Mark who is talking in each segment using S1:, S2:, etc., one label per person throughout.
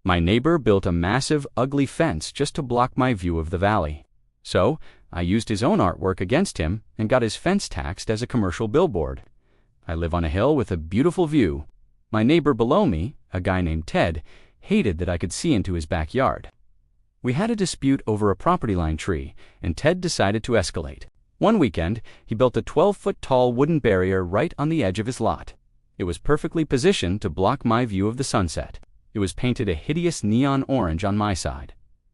S1: My neighbor built a massive, ugly fence just to block my view of the valley. So, I used his own artwork against him and got his fence taxed as a commercial billboard. I live on a hill with a beautiful view. My neighbor below me, a guy named Ted, hated that I could see into his backyard. We had a dispute over a property line tree, and Ted decided to escalate. One weekend, he built a 12-foot-tall wooden barrier right on the edge of his lot. It was perfectly positioned to block my view of the sunset. It was painted a hideous neon orange on my side.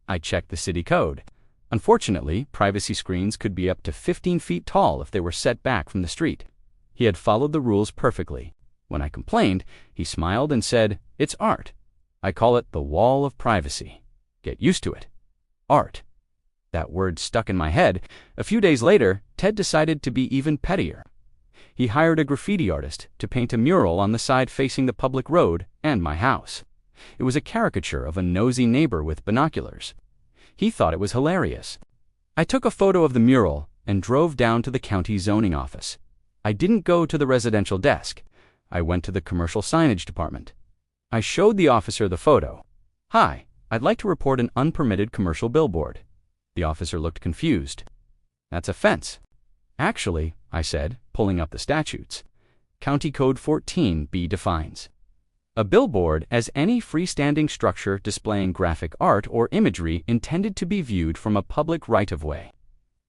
S1: I checked the city code. Unfortunately, privacy screens could be up to 15 feet tall if they were set back from the street. He had followed the rules perfectly. When I complained, he smiled and said, "It's art. I call it the wall of privacy. Get used to it." Art. That word stuck in my head. A few days later, Ted decided to be even pettier. He hired a graffiti artist to paint a mural on the side facing the public road and my house. It was a caricature of a nosy neighbor with binoculars. He thought it was hilarious. I took a photo of the mural and drove down to the county zoning office. I didn't go to the residential desk. I went to the commercial signage department. I showed the officer the photo. "Hi, I'd like to report an unpermitted commercial billboard." The officer looked confused. "That's a fence." "Actually," I said, pulling up the statutes, County Code 14B defines a billboard as any freestanding structure displaying graphic art or imagery intended to be viewed from a public right-of-way.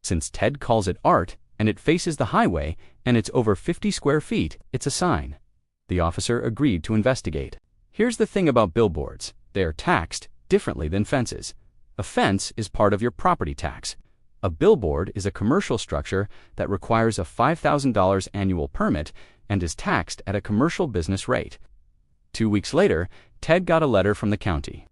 S1: Since Ted calls it art, and it faces the highway, and it's over 50 square feet, it's a sign. The officer agreed to investigate. Here's the thing about billboards. They are taxed differently than fences. A fence is part of your property tax. A billboard is a commercial structure that requires a $5,000 annual permit and is taxed at a commercial business rate. 2 weeks later, Ted got a letter from the county.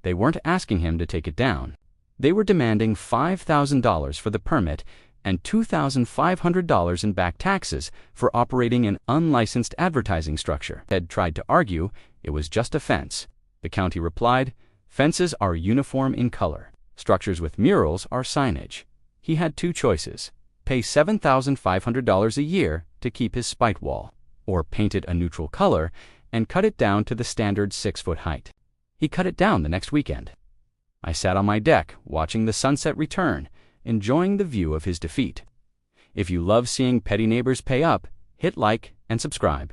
S1: They weren't asking him to take it down. They were demanding $5,000 for the permit and $2,500 in back taxes for operating an unlicensed advertising structure. Ted tried to argue it was just a fence. The county replied, "Fences are uniform in color. Structures with murals are signage." He had two choices: pay $7,500 a year to keep his spite wall, or paint it a neutral color and cut it down to the standard 6-foot height. He cut it down the next weekend. I sat on my deck, watching the sunset return, enjoying the view of his defeat. If you love seeing petty neighbors pay up, hit like and subscribe.